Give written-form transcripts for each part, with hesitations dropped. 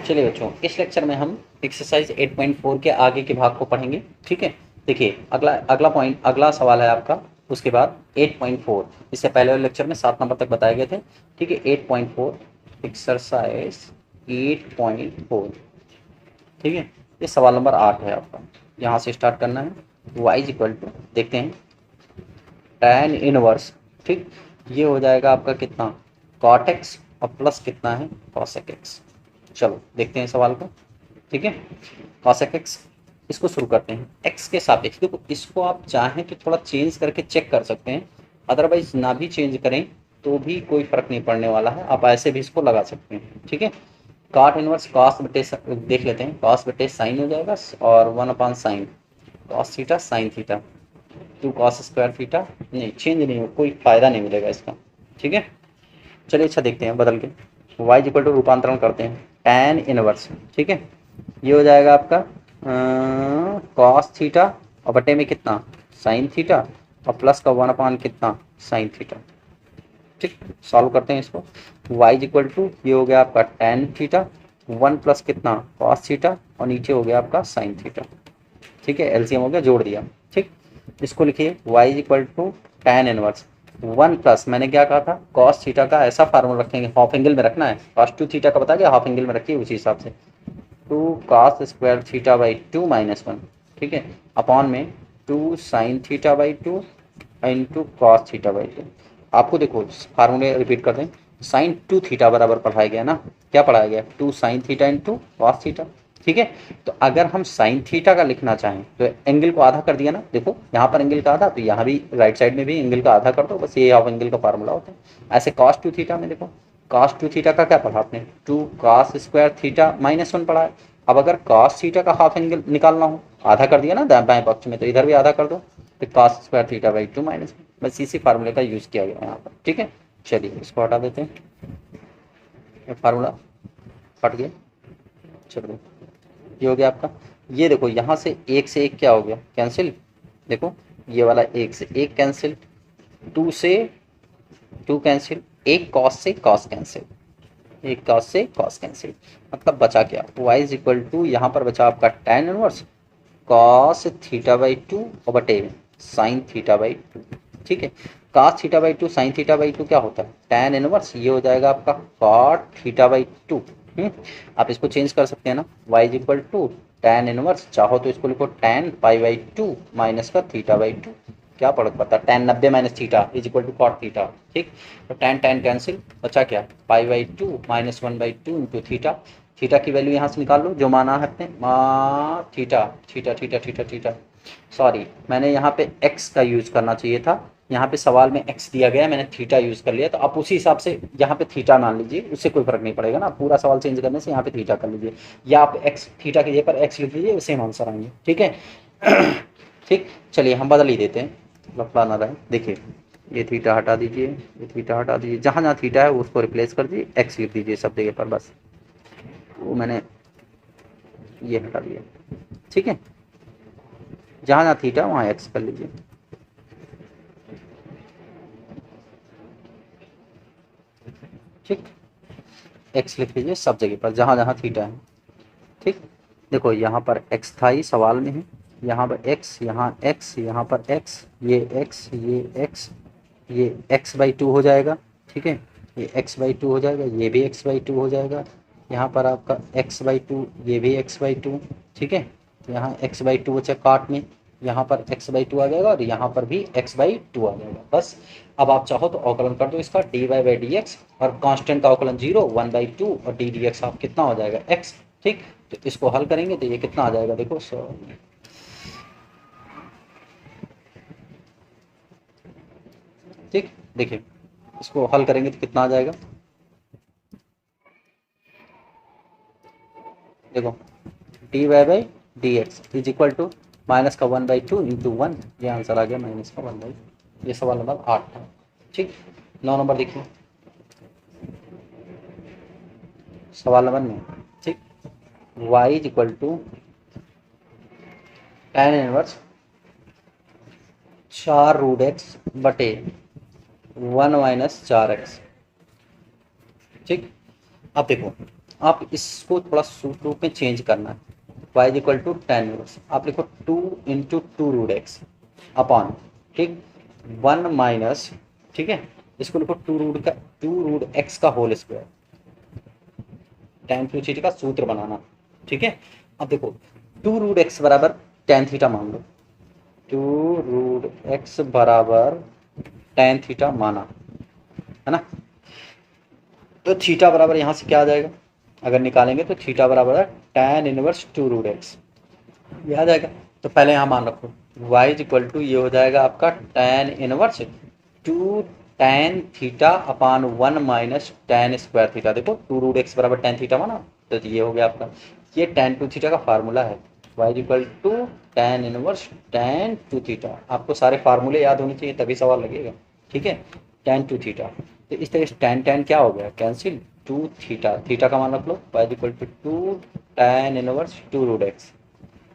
चलिए बच्चों, इस लेक्चर में हम एक्सरसाइज 8.4 के आगे के भाग को पढ़ेंगे। ठीक है, देखिए अगला सवाल है आपका, उसके बाद 8.4। इससे पहले वाले लेक्चर में 7 नंबर तक बताए गए थे। ठीक है, 8.4 एक्सरसाइज 8.4। ठीक है, ये सवाल नंबर 8 है आपका। यहाँ से स्टार्ट करना है। y इज इक्वल टू, देखते हैं, tan इनवर्स। ठीक, ये हो जाएगा आपका कितना, cot x और प्लस कितना है cosec x। चलो देखते हैं सवाल को। ठीक है, cosec x, इसको शुरू करते हैं। x के सापेक्ष देखो, इसको आप चाहें तो थोड़ा चेंज करके चेक कर सकते हैं, अदरवाइज ना भी चेंज करें तो भी कोई फर्क नहीं पड़ने वाला है, आप ऐसे भी इसको लगा सकते हैं। ठीक है, cot इनवर्स cos बटे, देख लेते हैं, cos बटे साइन हो जाएगा और 1/sin cos theta sine theta, 2 cos square theta. नहीं, चेंज नहीं हो, कोई फायदा नहीं मिलेगा इसका। ठीक है, चलिए अच्छा देखते हैं बदल के। y इक्वल टू रूपांतरण करते हैं, tan इनवर्स। ठीक है, ये हो जाएगा आपका cos थीटा और बटे में कितना sin थीटा और प्लस का 1 कितना sin थीटा। ठीक, सॉल्व करते हैं इसको। y इक्वल टू, ये हो गया आपका tan थीटा, 1 प्लस कितना cos थीटा और नीचे हो गया आपका sin थीटा। ठीक है, एलसीएम हो गया, जोड़ दिया। ठीक, इसको लिखिए y equal to tan inverse 1 plus, मैंने क्या कहा था, cos थीटा का ऐसा फार्मूला रखेंगे, हाफ एंगल में रखना है, cos 2 थीटा का बता गया, हाफ एंगल में रखिए उसी हिसाब से, 2 cos square theta by 2 minus 1। ठीक है, अपॉन में 2 sin theta by 2 into cos theta by 2। आपको देखो फार्मूले रिपीट कर दें, sin 2 थीटा बराबर पढ़ाया गया ना, क्या पढ़ाया गया, 2 sin theta into cos theta. ठीक है, तो अगर हम साइन थीटा का लिखना चाहें तो एंगल को आधा कर दिया ना, देखो यहाँ पर एंगल का आधा, तो यहाँ भी राइट साइड में भी एंगल का आधा कर दो, बस ये हाफ एंगल का फार्मूला होता है। ऐसे cos 2 थीटा में देखो, cos 2 थीटा का क्या पढ़ा आपने, 2 cos स्क्वायर थीटा माइनस 1 पढ़ा है। अब अगर cos थीटा का हाफ एंगल निकालना हो, आधा कर दिया ना दाएं पक्ष में, तो इधर भी आधा कर दो, तो cos square theta by 2 minus 1, बस इसी फार्मूले का यूज़ किया गया यहाँ पर। ठीक है, चलिए इसको हटा देते हैं, ये फार्मूला हट गया। चलो ये हो गया आपका, ये देखो यहाँ से एक क्या हो गया, कैंसिल। देखो ये वाला एक से एक कैंसिल, 2 से 2 कैंसिल, एक कॉस से कॉस कैंसिल, एक कॉस से कॉस कैंसिल, मतलब बचा क्या, y इज इक्वल टू, यहाँ पर बचा आपका tan inverse cos theta by 2 और बटे में साइन थीटा बाई 2। ठीक है, cos theta by 2 sine theta by 2 क्या होता है, tan इनवर्स, ये हो जाएगा आपका cot थीटा बाई 2। आप इसको चेंज कर सकते हैं ना, y is equal to tan inverse, चाहो तो इसको लिखो tan पाई बाई 2 माइनस का थीटा बाई 2, क्या फर्क पड़ता है, tan 90 minus theta is equal to cot theta. ठीक, तो tan tan कैंसिल, बचा क्या, pi by 2 minus 1/2 into theta. Theta की वैल्यू यहाँ से निकाल लो, जो माना है अपने theta theta theta theta theta, sorry मैंने यहाँ पे x का यूज़ करना चाहिए था, यहाँ पे सवाल में x दिया गया, मैंने थीटा यूज़ कर लिया, तो आप उसी हिसाब से यहाँ पे थीटा मान लीजिए, उससे कोई फर्क नहीं पड़ेगा ना, पूरा सवाल चेंज करने से यहाँ पे थीटा कर लीजिए, या आप x थीटा की जगह पर x लिख लीजिए, सेम आंसर आएंगे। ठीक है ठीक, चलिए हम बदल ही देते हैं, लफड़ा ना रहे। देखिए ये थीटा हटा दीजिए, ये थीटा हटा दीजिए, जहाँ जहाँ थीटा है उसको रिप्लेस कर दीजिए, x लिख दीजिए सब जगह पर, बस वो मैंने ये हटा दिया। ठीक है, जहाँ जहाँ थीटा वहाँ x कर लीजिए। ठीक, x लिख लीजिए सब जगह पर जहाँ जहाँ थीटा है। ठीक, देखो यहाँ पर x था ही सवाल में है, यहाँ पर x, यहाँ x, यहाँ पर x, ये x, ये x, ये x बाई 2 हो जाएगा। ठीक है, ये x बाई 2 हो जाएगा, ये भी x बाई 2 हो जाएगा, यहाँ पर आपका x बाई 2, ये भी x बाई 2। ठीक है, तो यहाँ x बाई 2 बचा काट में, यहाँ पर x बाई 2 आ जाएगा और यहाँ पर भी x बाई 2 आ जाएगा। बस अब आप चाहो तो अवकलन कर दो इसका, dy बाई डी एक्स, और कांस्टेंट का अवकलन 0, 1/2 और डी डी एक्स आप कितना हो जाएगा x। ठीक, तो इसको हल करेंगे तो ये कितना आ जाएगा, देखो ठीक, देखिए इसको हल करेंगे तो कितना आ जाएगा, देखो d y by d x is equal to minus का 1/2 इंटू 1, ये आंसर आ गया माइनस का 1/2। ये सवाल नंबर 8 था। ठीक, 9 नंबर देखिए, सवाल नंबर 9। ठीक, y is equal to tan inverse 4√x बटे 1 माइनस 4x। ठीक, अब देखो आप इसको थोड़ा सूत्र रूप में चेंज करना है। y is equal to tan inverse, आप लिखो 2 into two root x upon, ठीक, 1 माइनस, ठीक है, इसको लिखो टू रूट एक्स का होल स्क्वायर, टेन थीटा का सूत्र बनाना, ठीक है। अब देखो 2 रूट एक्स बराबर टेन थीटा मान लो, 2 रूट एक्स बराबर टेन थीटा माना, है ना। तो थीटा बराबर यहाँ से क्या आ जाएगा, अगर निकालेंगे तो थीटा बराबर है टेन इनवर्स 2 रूट एक्स, ये आ जाएगा। तो पहले यहाँ मान रखो y इज इक्वल टू, ये हो जाएगा आपका tan inverse 2 tan theta upon 1 minus tan square theta. देखो 2 रूट एक्स बराबर टेन थीटा माना, तो ये हो गया आपका, ये टेन टू थीटा का फार्मूला है, y is equal to tan inverse tan two theta. आपको सारे फार्मूले याद होने चाहिए तभी सवाल लगेगा, ठीक है। टेन टू थीटा, तो इस तरह से टेन टेन क्या हो गया, कैंसिल, टू थीटा, थीटा का मान रख लो, y is equal to to tan inverse 2 root x,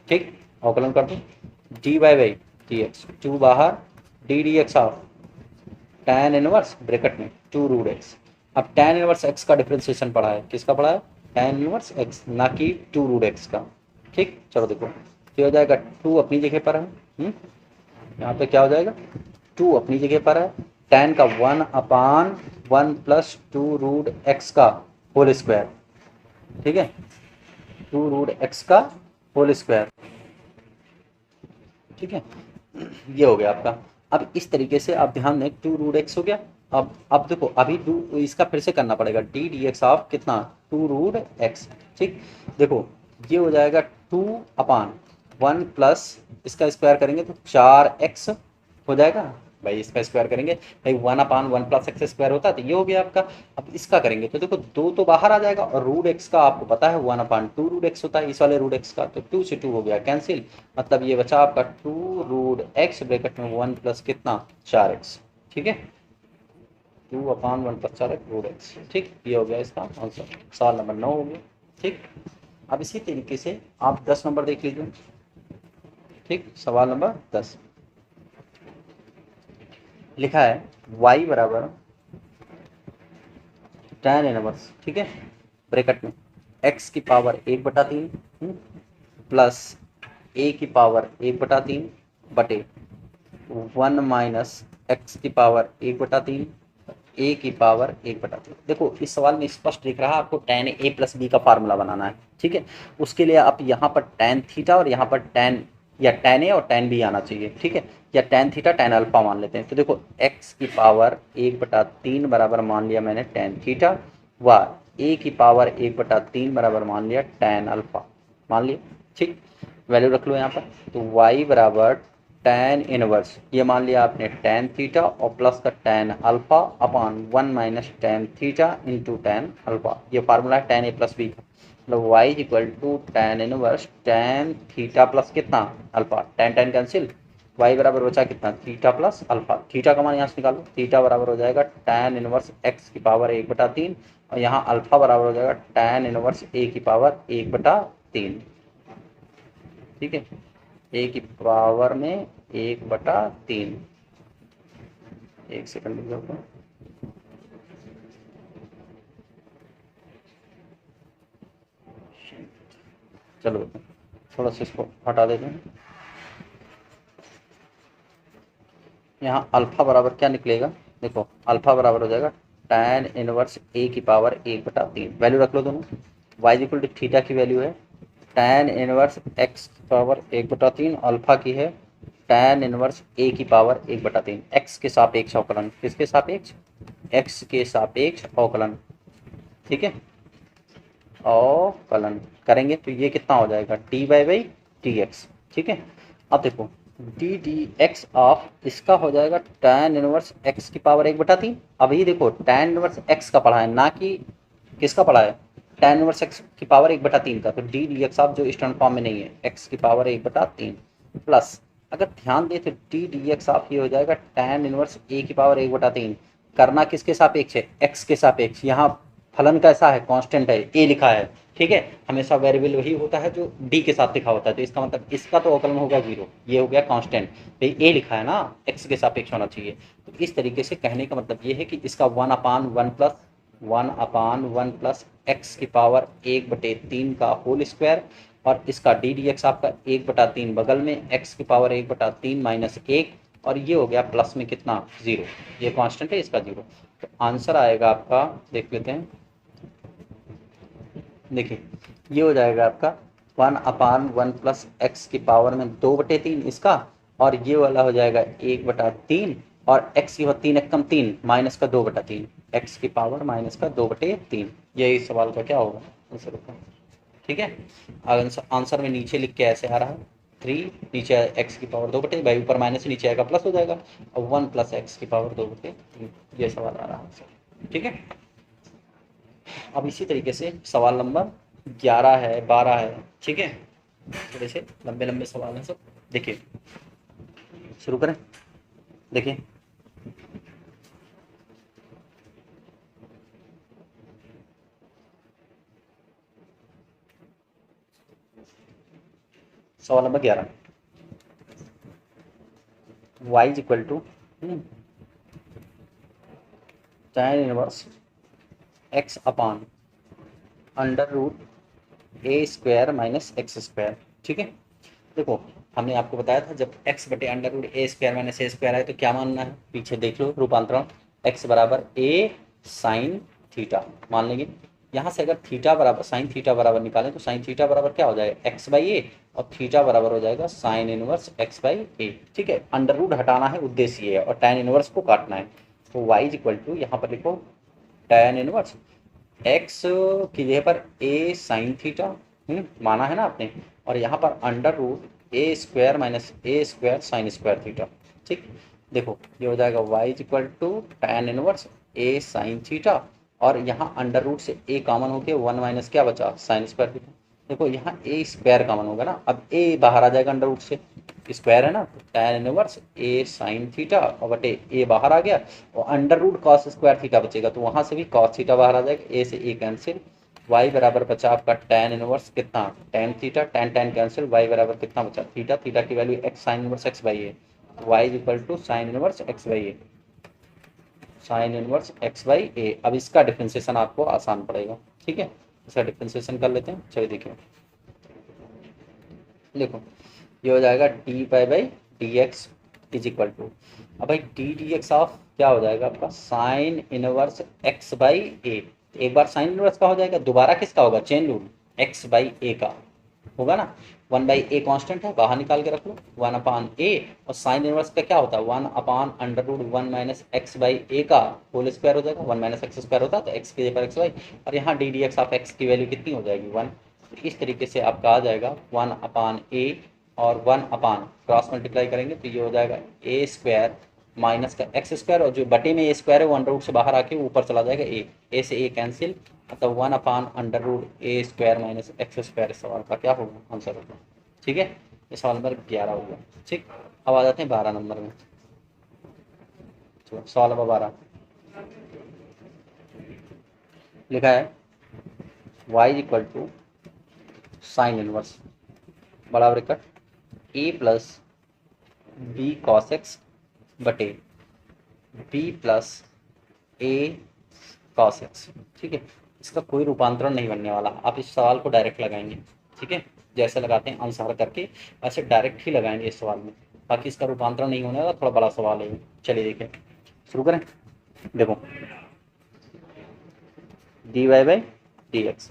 ठीक, अवकलन कर दो, d by d x, two बाहर, d d x of tan inverse bracket में 2 रूट एक्स। अब टेन इनवर्स एक्स का डिफ्रेंसिएशन पढ़ा है, किसका पढ़ा है, टेन इनवर्स एक्स, ना कि 2 रूट एक्स का, ठीक। चलो देखो क्या हो जाएगा, 2 अपनी जगह पर है, यहाँ पे क्या हो जाएगा, 2 अपनी जगह पर है, टेन का 1 अपान 1 प्लस 2 रूट एक्स का होल स्क्वायर, ठीक है, 2 रूट एक्स का होल स्क्वायर, ठीक है, ये हो गया आपका। अब इस तरीके से आप ध्यान दें, 2 रूट एक्स हो गया। अब देखो अभी इसका फिर से करना पड़ेगा, डी डी एक्स ऑफ कितना, 2 रूट एक्स, ठीक। देखो ये हो जाएगा 2 अपान 1 प्लस इसका स्क्वायर करेंगे तो 4x हो जाएगा, भाई इसका स्क्वायर करेंगे भाई 1 अपान 1 प्लस एक्स स्क्वायर होता है, तो ये हो गया आपका। अब इसका करेंगे तो देखो 2 तो बाहर आ जाएगा, और रूट एक्स का आपको पता है 1 अपान 2 रूट एक्स होता है, इस वाले रूट एक्स का, तो 2 से 2 हो गया कैंसिल, मतलब ये बचा आपका 2 रूट एक्स ब्रैकेट में 1 प्लस कितना 4x, ठीक है, 2 अपान 1 प्लस 4x रूट एक्स, ठीक, ये हो गया इसका आंसर, सवाल नंबर 9 हो गया, ठीक। अब इसी तरीके से आप 10 नंबर देख लीजिए, ठीक, सवाल नंबर 10 लिखा है y बराबर टेन इनवर्स, ठीक है, ब्रैकेट में x की पावर 1/3 प्लस a की पावर 1/3 बटे 1 माइनस एक्स की पावर 1/3 a की पावर 1/3। देखो इस सवाल में स्पष्ट दिख रहा है आपको टेन ए प्लस बी का फार्मूला बनाना है, ठीक है। उसके लिए आप यहाँ पर टेन थीटा और यहाँ पर टेन, या टेन ए और टेन बी आना चाहिए, ठीक है, या टेन थीटा टेन अल्फा मान लेते हैं। तो देखो x की पावर 1/3 बराबर मान लिया मैंने टेन थीटा, व a की पावर 1/3 बराबर मान लिया टेन अल्फा, मान लिया, ठीक, वैल्यू रख लो यहाँ पर। तो y बराबर टेन इनवर्स, ये मान लिया आपने टेन थीटा और प्लस का tan alpha upon 1 minus tan theta into tan alpha, ये फार्मूला है टेन ए प्लस बी का, मतलब y is equal to tan inverse tan theta plus कितना alpha, tan tan cancel, y बराबर बचा कितना थीटा प्लस अल्फा, थीटा का मान यहाँ से निकालो, थीटा बराबर हो जाएगा टेन इनवर्स x की पावर 1/3 और यहाँ अल्फा बराबर हो जाएगा टेन इनवर्स a की पावर 1/3, ठीक है, a की पावर में 1/3, एक सेकंड रुक जाओ, चलो थोड़ा सा इसको हटा देते हैं। यहाँ अल्फा बराबर क्या निकलेगा, देखो अल्फा बराबर हो जाएगा टेन इनवर्स a की पावर 1/3, वैल्यू रख लो दोनों, y इक्वल टू थीटा की वैल्यू है टेन इनवर्स x की पावर 1/3, अल्फा की है टेन इनवर्स a की पावर 1/3, x के सापेक्ष अवकलन, किसके सापेक्ष, x के सापेक्ष अवकलन, ठीक है, अवकलन करेंगे तो ये कितना हो जाएगा डी बाई डी एक्स, ठीक है। अब देखो डी डी एक्स ऑफ इसका हो जाएगा tan इनवर्स x की पावर 1/3। अभी देखो tan इनवर्स x का पढ़ा है, ना कि किसका पढ़ा है, tan इनवर्स x की पावर 1/3 का, तो डी डी एक्स ऑफ जो स्टैंडर्ड फॉर्म में नहीं है x की पावर 1/3 प्लस, अगर ध्यान दे तो डी डी एक्स ऑफ ये हो जाएगा tan इनवर्स a की पावर 1/3, करना किसके सापेक्ष है, x के सापेक्ष, यहाँ फलन कैसा है कांस्टेंट है, a लिखा है, ठीक है, हमेशा वेरिएबल वही होता है जो डी के साथ लिखा होता है, तो इसका मतलब इसका तो अवकलन होगा 0, ये हो गया कांस्टेंट, भाई a लिखा है ना, x के सापेक्ष होना चाहिए। तो इस तरीके से कहने का मतलब ये है कि इसका 1/1 प्लस एक्स की पावर 1/3 का होल स्क्वायर, और इसका डी डी एक्स आपका 1/3 बगल में, एक्स की पावर 1/3 माइनस 1, और ये हो गया प्लस में कितना 0, ये कांस्टेंट है इसका 0। तो आंसर आएगा आपका, देख लेते हैं, देखिए ये हो जाएगा आपका 1/1 प्लस एक्स की पावर में 2/3 इसका, और ये वाला हो जाएगा 1/3, और एक्स की 3 एकम 3 माइनस का 2/3, एक्स की पावर माइनस का 2/3, यही सवाल का क्या होगा आंसर होगा। ठीक है, आंसर में नीचे लिख के ऐसे आ रहा है 3, नीचे एक्स की पावर 2/3, भाई ऊपर माइनस नीचे आएगा प्लस हो जाएगा, और 1 प्लस एक्स की पावर 2/3, ये सवाल आ रहा है आंसर। ठीक है, अब इसी तरीके से सवाल नंबर 11 है, 12 है। ठीक है, थोड़े से लंबे लंबे सवाल हैं सब। देखिए शुरू करें, देखिए सवाल number 11, y is equal to tan inverse x upon under root a square minus x square. ठीक है, देखो हमने आपको बताया था जब x बटे under root a square minus a square है तो क्या मानना है, पीछे देख लो रूपांतरण, x बराबर a साइन थीटा मान लेंगे। यहाँ से अगर थीटा बराबर साइन थीटा बराबर निकालें तो साइन थीटा बराबर क्या हो जाएगा x/a, और थीटा बराबर हो जाएगा साइन इनवर्स x/a। ठीक है, अंडर रूट हटाना है, उद्देश्य ये है, और tan इनवर्स को काटना है। तो y इज इक्वल टू, यहाँ पर लिखो tan इनवर्स x की जगह पर a साइन थीटा माना है ना आपने, और यहाँ पर under root a square minus a square sine square theta. ठीक, देखो ये हो जाएगा y is equal to tan inverse a sine theta, और यहाँ अंडर रूट से a कॉमन होके 1 माइनस क्या बचा साइन स्क्वायर थीटा। देखो यहाँ a स्क्वायर कॉमन होगा ना, अब a बाहर आ जाएगा अंडर रूट से, स्क्वायर है ना, तो tan inverse a sine theta और बटे a बाहर आ गया, और under root cos square theta बचेगा, तो वहाँ से भी कॉस थीटा बाहर आ जाएगा, a से a कैंसिल, y बराबर बचा आपका tan इनवर्स कितना tan theta, tan tan cancel, y बराबर कितना बचा थीटा, थीटा की value x sine inverse x/a, y is equal to sine inverse x/a, sine inverse x/a। अब इसका डिफरेंशिएशन आपको आसान पड़ेगा। ठीक है, इसका डिफरेंशिएशन कर लेते हैं, चलिए देखिए, देखो ये हो जाएगा dy/dx इज इक्वल टू, अब भाई ddx ऑफ क्या हो जाएगा आपका साइन इनवर्स x/a, एक बार साइन इनवर्स का हो जाएगा, दोबारा किसका होगा चेन रूल x/a का होगा ना, 1/a कांस्टेंट है, बाहर निकाल के रख लो 1/a, और साइन इनवर्स का क्या होता है 1/√1 माइनस x/a का होल स्क्वायर हो जाएगा, 1 माइनस एक्स स्क्वायर होता है तो x की जगह पर xy, और यहाँ ddx ऑफ x की वैल्यू कितनी हो जाएगी 1। तो इस तरीके से आपका आ जाएगा 1/a और 1 क्रॉस मल्टीप्लाई करेंगे तो ये हो जाएगा a स्क्वायर माइनस का एक्स स्क्वायर, और जो बटे में ए स्क्वायर है वो अंडर रूट से बाहर आके ऊपर चला जाएगा ए से ए कैंसिल, मतलब 1/√a square minus x square. इस सवाल का क्या होगा आंसर होगा। ठीक है, ये सवाल नंबर 11 हो गया। ठीक, अब आ जाते हैं 12 नंबर में। चलो सवाल नंबर 12 लिखा है y equal to sine inverse बड़ा bracket a plus b cos x बटे b plus a cos x. ठीक है, इसका कोई रूपांतरण नहीं बनने वाला, आप इस सवाल को डायरेक्ट लगाएंगे। ठीक है, जैसे लगाते हैं आंसर करके वैसे डायरेक्ट ही लगाएंगे इस सवाल में, बाकी इसका रूपांतरण नहीं होने वाला, थोड़ा बड़ा सवाल है। चलिए देखें, शुरू करें, देखो dy/dx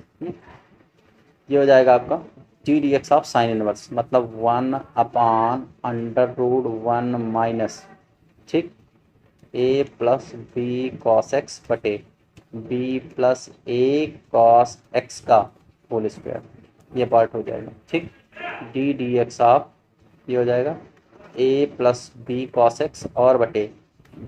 ये हो जाएगा आपका ddx ऑफ साइन इनवर्स, मतलब 1/√1 माइनस, ठीक, a plus b cos x बटे b plus a cos x का होल स्क्वायर, ये पार्ट हो जाएगा। ठीक, ddx ऑफ ये हो जाएगा a plus b cos x और बटे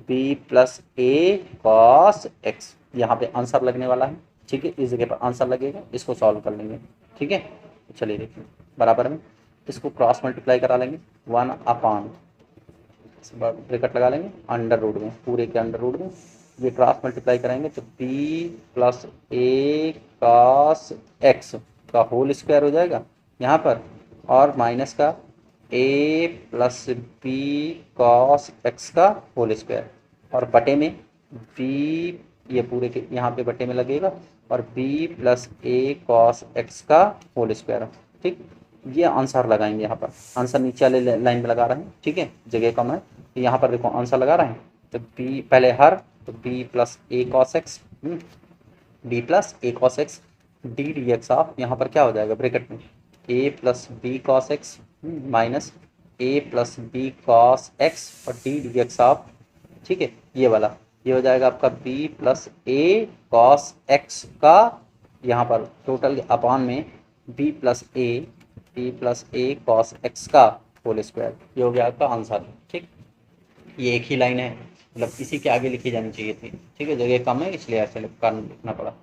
b plus a cos x, यहाँ पे आंसर लगने वाला है। ठीक है, इस जगह पर आंसर लगेगा, इसको सॉल्व कर लेंगे। ठीक है, चलिए देखिए बराबर में इसको क्रॉस मल्टीप्लाई करा लेंगे, 1 ब्रैकेट लगा लेंगे अंडर रूट में, पूरे के अंडर रूट में ये क्रॉस मल्टीप्लाई करेंगे तो b plus a cos x का होल स्क्वायर हो जाएगा यहाँ पर, और माइनस का a plus b cos x का होल स्क्वायर, और बटे में b, ये पूरे के यहाँ पे बटे में लगेगा, और B plus a cos x का होल स्क्वायर। ठीक, ये आंसर लगाएंगे यहाँ पर। आंसर नीचे वाले लाइन में लगा रहे हैं, ठीक है, जगह कम है तो यहाँ पर देखो आंसर लगा रहे हैं। तो बी पहले हर, तो b plus a cos x, b plus a cos x d d x of, यहाँ पर क्या हो जाएगा ब्रैकेट में, a plus b cos x minus a plus b cos x और डी डी एक्स ऑफ, ठीक है, ये वाला, ये हो जाएगा आपका b plus a cos x का, यहाँ पर टोटल अपॉन में b plus a cos x का होल स्क्वायर। ये हो गया आपका आंसर। ठीक, ये एक ही लाइन है, मतलब इसी के आगे लिखी जानी चाहिए थी। ठीक है, जगह कम है इसलिए ऐसे कारण लिखना पड़ा।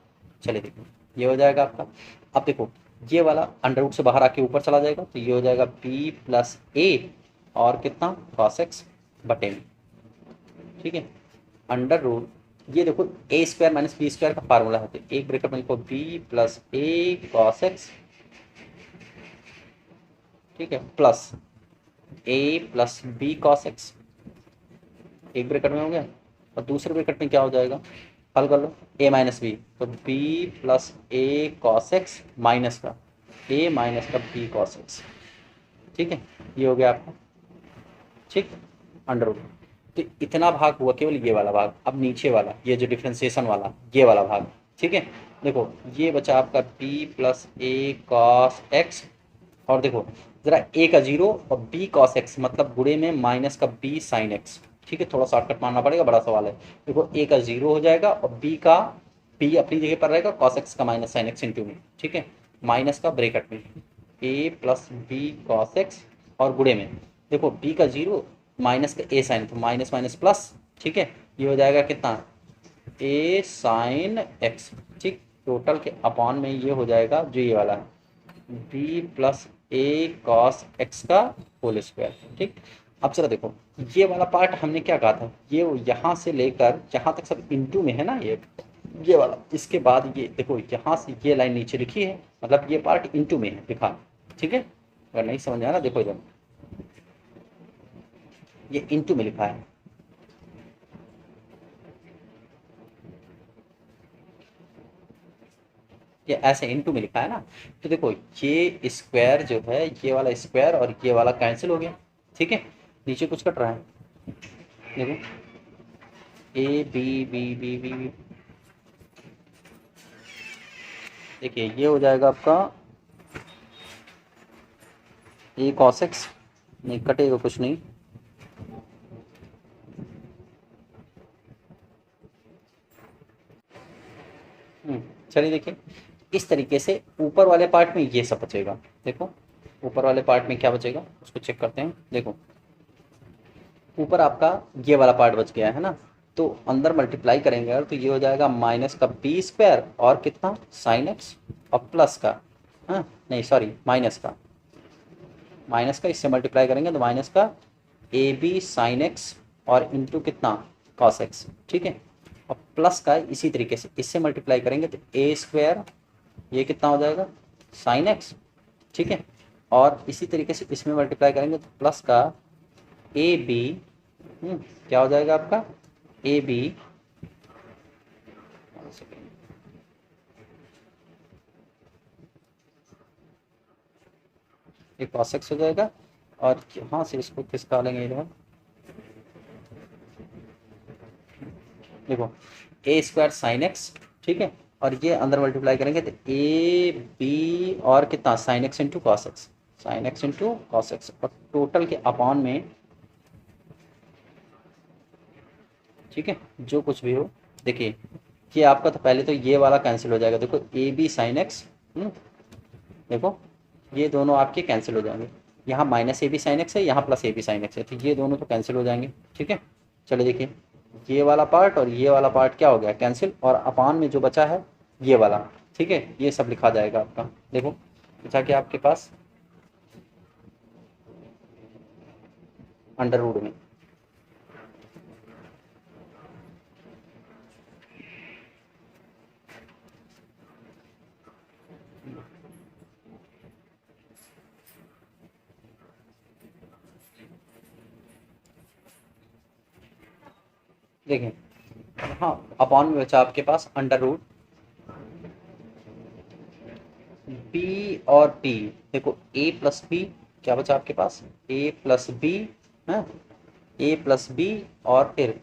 चलिए देखो, ये हो जाएगा आपका। अब देखो ये वाला अंडर रूट से बाहर आके ऊपर चला जाएगा, तो ये हो जाएगा बी प्लस ए और कितना कॉस एक्स बटे में। ठीक है, अंडर रूट, ये देखो a square minus b square का फार्मूला है, तो एक ब्रैकेट में लिखो B plus a cos x, ठीक है, प्लस ए प्लस बी कॉस एक्स, एक ब्रैकेट में हो गया, और दूसरे ब्रैकेट में क्या हो जाएगा, हल कर लो, ए माइनस बी, तो b plus a cos x minus का ए माइनस का बी कॉस एक्स। ठीक है, ये हो गया आपका। ठीक, अंडर रूट, तो इतना भाग हुआ केवल ये वाला भाग। अब नीचे वाला ये जो डिफ्रेंसिएशन वाला ये वाला भाग, ठीक है, देखो ये बचा आपका b plus a cos x, और देखो जरा ए का जीरो और बी कॉस एक्स मतलब गुणे में माइनस का बी साइन एक्स। ठीक है, थोड़ा शॉर्टकट मारना पड़ेगा, बड़ा सवाल है। देखो ए का जीरो हो जाएगा और बी अपनी जगह पर रहेगा, कॉस एक्स का माइनस साइन एक्स इंटू में, ठीक है, माइनस का ब्रेकेट में a plus b cos x और गुणे में देखो बी का जीरो माइनस का ए साइन, तो माइनस माइनस प्लस, ठीक है, ये हो जाएगा कितना ए साइन एक्स। ठीक, टोटल के अपॉन में ये हो जाएगा जो ये वाला है B plus a cos x का होल स्क्वायर। ठीक, अब चलो देखो ये वाला पार्ट हमने क्या कहा था, ये यहाँ से लेकर यहाँ तक सब इंटू में है ना, ये वाला, इसके बाद ये देखो यहाँ से ये लाइन नीचे लिखी है, मतलब ये पार्ट इंटू में है लिखा। ठीक है, अगर नहीं समझ आया ना देखो इधर, ये इंटू में लिखा है, ये ऐसे इंटू में लिखा है ना, तो देखो ये स्क्वायर जो है, ये वाला स्क्वायर और ये वाला कैंसिल हो गया। ठीक है, नीचे कुछ कट रहा है, देखो a b b b b b, देखिए ये हो जाएगा आपका ए कॉस एक्स, नहीं कटेगा कुछ नहीं, चलिए देखिए इस तरीके से ऊपर वाले पार्ट में ये सब बचेगा। देखो ऊपर वाले पार्ट में क्या बचेगा उसको चेक करते हैं। देखो ऊपर आपका ये वाला पार्ट बच गया है ना, तो अंदर मल्टीप्लाई करेंगे अगर तो ये हो जाएगा माइनस का बी स्क्वायर और कितना साइन एक्स और प्लस का, हाँ नहीं सॉरी माइनस का इससे मल्टीप्लाई करेंगे तो माइनस का ए बी साइन एक्स और इंटू कितना कॉस एक्स। ठीक है, और प्लस का इसी तरीके से इससे मल्टीप्लाई करेंगे तो ए स्क्वायर, ये कितना हो जाएगा साइन एक्स, ठीक है, और इसी तरीके से इसमें मल्टीप्लाई करेंगे तो प्लस का ए बी, क्या हो जाएगा आपका ए बी, एक कॉस एक्स हो जाएगा, और यहाँ से इसको किसका लेंगे इधर, देखो ए स्क्वायर साइन एक्स, ठीक है, और ये अंदर मल्टीप्लाई करेंगे तो ए बी और कितना sine x into cos x, sine x into cos x, और टोटल के अपॉन में, ठीक है, जो कुछ भी हो। देखिए ये आपका तो पहले तो ये वाला कैंसिल हो जाएगा, देखो ए बी साइन एक्स, देखो ये दोनों आपके कैंसिल हो जाएंगे, यहाँ minus a b sine x है, यहाँ plus a b sine x है, तो ये दोनों तो कैंसिल हो जाएंगे। ठीक है, चलो देखिए ये वाला पार्ट और ये वाला पार्ट क्या हो गया कैंसिल, और अपान में जो बचा है ये वाला, ठीक है, ये सब लिखा जाएगा आपका। देखो बचा क्या आपके पास अंडर रूट में, देखें हाँ अपॉन में बचा आपके पास अंडर रूट बी और टी, देखो ए प्लस बी, क्या बचा आपके पास, ए प्लस बी है, ए प्लस बी, और फिर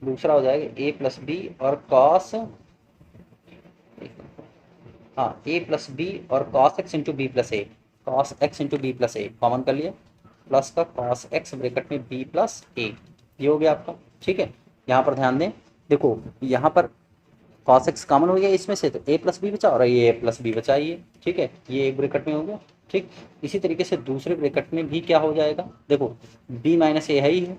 दूसरा हो जाएगा ए प्लस बी और कॉस, हाँ ए प्लस बी और cos x into b plus a, cos x into b plus a common कर लिए, प्लस का कॉस एक्स ब्रैकेट में बी प्लस ए, ये हो गया आपका। ठीक है, यहाँ पर ध्यान दें, देखो यहाँ पर कॉस एक्स कॉमन हो गया इसमें से, तो ए प्लस बी बचा और ये ए प्लस बी बचा, ये ठीक है, ये एक ब्रैकेट में हो गया। ठीक, इसी तरीके से दूसरे ब्रैकेट में भी क्या हो जाएगा, देखो बी माइनस ए है ही है,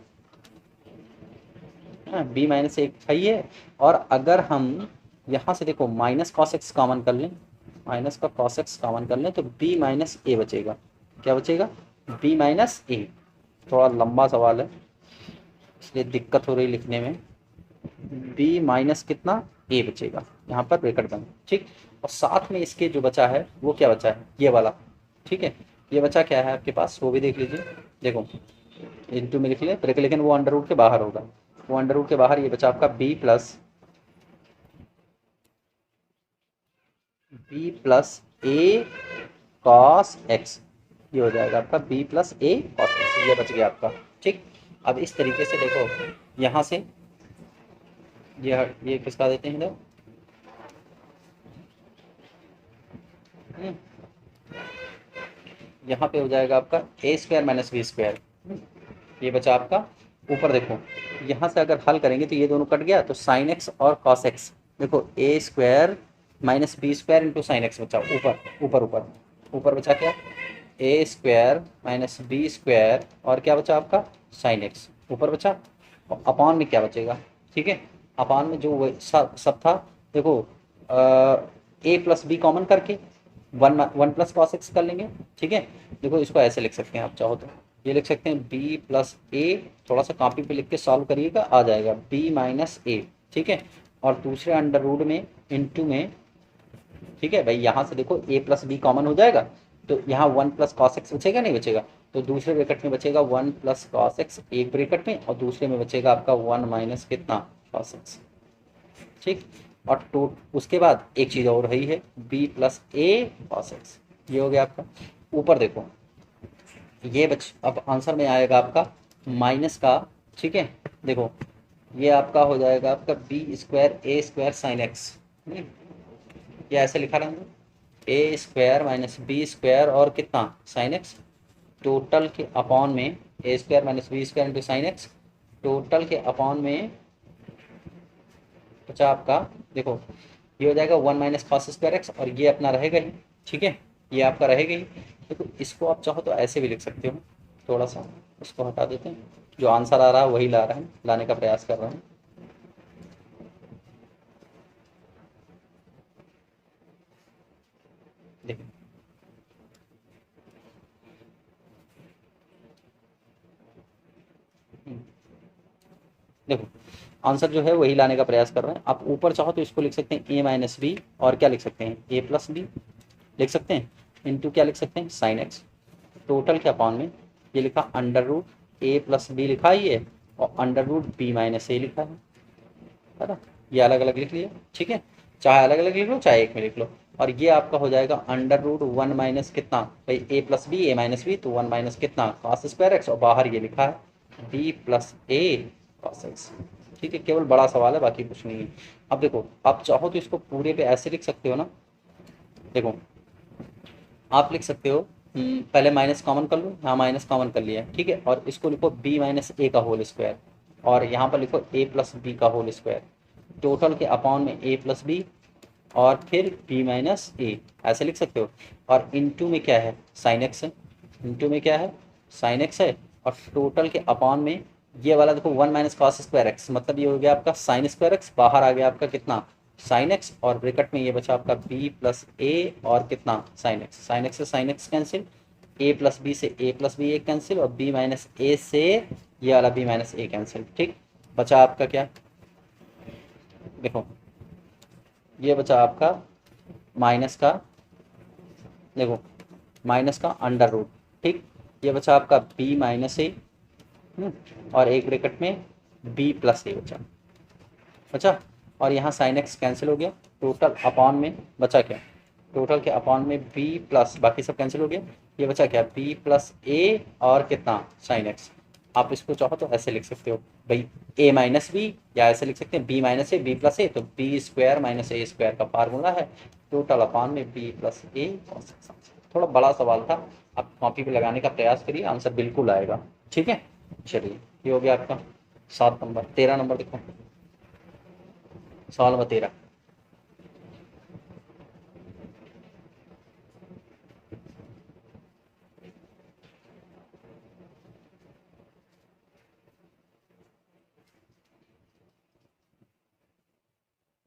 बी माइनस ए है ही है, और अगर हम यहाँ से देखो माइनस कॉस एक्स कॉमन कर लें, माइनस का कॉस एक्स कॉमन कर लें, तो बी माइनस ए बचेगा, क्या बचेगा, बी माइनस ए। थोड़ा लंबा सवाल है इसलिए दिक्कत हो रही लिखने में, बी माइनस कितना ए बचेगा, यहाँ पर ब्रैकेट बंद। ठीक, और साथ में इसके जो बचा है वो क्या बचा है, ये वाला। ठीक है, ये बचा क्या है आपके पास, वो भी देख लीजिए, देखो इंटू में लिख लिया ब्रैकेट, लेकिन वो अंडर रूट के बाहर होगा, वो अंडर रूट के बाहर, ये बचा आपका b plus a cos x, ये हो जाएगा आपका b plus a cos x, ये बच गया आपका। ठीक, अब इस तरीके से देखो यहाँ से ये किसका देते हैं इधर, यहाँ पे हो जाएगा आपका ए स्क्वायर माइनस बी स्क्वायर, ये बचा आपका। ऊपर देखो यहाँ से अगर हल करेंगे तो ये दोनों कट गया, तो साइन एक्स और कॉस एक्स, देखो a square minus b square into sine x बचा, ऊपर ऊपर ऊपर ऊपर बचा क्या, a square minus b square, और क्या बचा आपका साइन एक्स ऊपर बचा, और अपान में क्या बचेगा। ठीक है, अपान में जो सब था, देखो ए प्लस बी कॉमन करके वन प्लस कॉस एक्स कर लेंगे। ठीक है, देखो इसको ऐसे लिख सकते हैं आप चाहो तो, ये लिख सकते हैं बी प्लस ए, थोड़ा सा कॉपी पे लिख के सॉल्व करिएगा, आ जाएगा बी माइनस ए। ठीक है, और दूसरे अंडर रूट में इंटू में, ठीक है भाई, यहाँ से देखो ए प्लस बी कॉमन हो जाएगा, तो यहाँ वन प्लस कॉस एक्स बचेगा, नहीं बचेगा, तो दूसरे ब्रैकेट में बचेगा वन प्लस कॉस एक्स एक ब्रैकेट में, और दूसरे में बचेगा आपका वन माइनस कितना कॉस एक्स। ठीक, और टू उसके बाद एक चीज़ और रही है B plus a cos x, ये हो गया आपका। ऊपर देखो ये अब आंसर में आएगा आपका माइनस का। ठीक है, देखो ये आपका हो जाएगा आपका b square a square sine x, ये ऐसे लिखा रहेंगे a square minus b square और कितना साइन एक्स, टोटल के अपॉन में a square minus b square into sine x, total के अपॉन में बचा आपका, देखो ये हो जाएगा one minus cos square x, और ये अपना रहेगा ही। ठीक है, ये आपका रहेगा ही। देखो इसको आप चाहो तो ऐसे भी लिख सकते हो, थोड़ा सा इसको हटा देते हैं, जो आंसर आ रहा है वही ला रहे हैं, लाने का प्रयास कर रहे हैं। देखिए देखो आंसर जो है वही लाने का प्रयास कर रहे हैं आप। ऊपर चाहो तो इसको लिख सकते हैं ए माइनस बी, और क्या लिख सकते हैं ए प्लस बी लिख सकते हैं, इनटू क्या लिख सकते हैं साइन एक्स, टोटल के अपॉन में ये लिखा अंडर रूट ए प्लस बी लिखा ही है, और अंडर रूट बी माइनस ए लिखा है ना, ये अलग अलग लिख लिया। ठीक है, चाहे अलग अलग लिख लो चाहे एक में लिख लो, और ये आपका हो जाएगा अंडर रूट वन माइनस कितना भाई ए प्लस बी ए माइनस बी, तो वन माइनस कितना कॉस स्क्वायर एक्स, और बाहर ये लिखा है B plus a cos x. ठीक है, केवल बड़ा सवाल है, बाकी कुछ नहीं है। अब देखो आप चाहो तो इसको पूरे पे ऐसे लिख सकते हो ना, देखो आप लिख सकते हो पहले माइनस कॉमन कर लो, हाँ माइनस कॉमन कर लिया। ठीक है, और इसको लिखो बी माइनस ए का होल स्क्वायर, और यहाँ पर लिखो ए प्लस बी का होल स्क्वायर, टोटल के अपॉन में ए प्लस बी और फिर बी माइनस ए, ऐसे लिख सकते हो। और इनटू में क्या है साइन एक्स है, इनटू में क्या है साइन एक्स है, और टोटल के अपॉन में ये वाला देखो one minus cos square x, मतलब ये हो गया आपका साइन स्क्वायर एक्स, बाहर आ गया आपका कितना साइन एक्स, और ब्रैकेट में ये बचा आपका बी प्लस ए और कितना साइन एक्स, साइन एक्स से साइन एक्स कैंसिल, ए प्लस बी से ए प्लस बी ए कैंसिल, और बी माइनस ए से ये वाला बी माइनस ए कैंसिल। ठीक, बचा आपका क्या, देखो ये बचा आपका माइनस का, देखो माइनस का अंडर रूट। ठीक, ये बचा आपका बी माइनस ए, और एक ब्रैकेट में बी प्लस ए बचा, और यहाँ साइन एक्स कैंसिल हो गया, टोटल अपॉन में बचा क्या टोटल के अपॉन में बी प्लस, बाकी सब कैंसिल हो गया, ये बचा क्या, बी प्लस ए और कितना साइन एक्स। आप इसको चाहो तो ऐसे लिख सकते हो भाई, ए माइनस बी, या ऐसे लिख सकते हैं b minus a b plus a, तो b square minus a square का फार्मूला है टोटल अपॉन में बी प्लस ए। थोड़ा बड़ा सवाल था, आप कॉपी पे लगाने का प्रयास करिए, आंसर बिल्कुल आएगा। ठीक है, चलिए ये हो गया आपका 7 नंबर। 13 नंबर देखो, सवाल नंबर 13।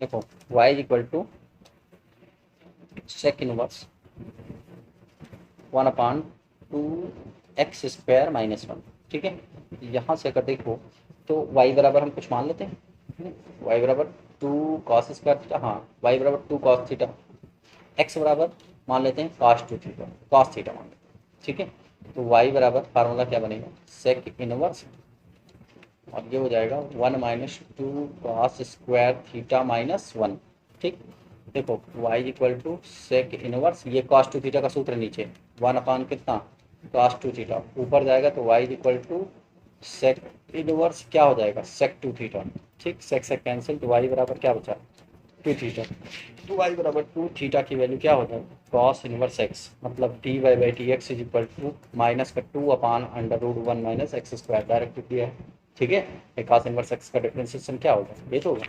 देखो y is equal to sec inverse 1/2x² - 1। ठीक है, यहाँ से अगर देखो तो y बराबर हम कुछ मान लेते हैं, y बराबर 2 cos² थीटा, हाँ y बराबर 2 cos थीटा, x बराबर मान लेते हैं cos2 थीटा, cos थीटा मान लेते हैं। ठीक है, तो y बराबर फार्मूला क्या बनेगा, सेक इनवर्स, और ये हो जाएगा 1 - 2 cos² थीटा - 1। ठीक, देखो y equal to sec inverse, ये cos2 थीटा का सूत्र नीचे 1 कितना cos2 थीटा, ऊपर जाएगा तो y equal to sec inverse क्या हो जाएगा sec2 थीटा। ठीक, सेक कैंसिल, तो y बराबर क्या बचा 2 थीटा, तो y बराबर 2 थीटा की वैल्यू क्या हो जाएगी cos इनवर्स x, मतलब dy/dx is equal to minus का 2/√1 माइनस एक्स स्क्वायर, डायरेक्ट दिया है। ठीक है, cos इनवर्स x का डिफरेंशिएशन क्या होगा, ये तो होगा।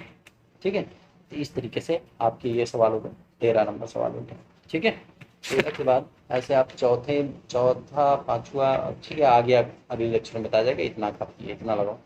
ठीक है, तो इस तरीके से आपके ये सवाल हो गए, 13 नंबर सवाल हो गए। ठीक है, 13 के बाद ऐसे आप चौथा 5वां, ठीक है, आगे अगले लेक्चर में बताया जाएगा। इतना काफी है, इतना लगाओ।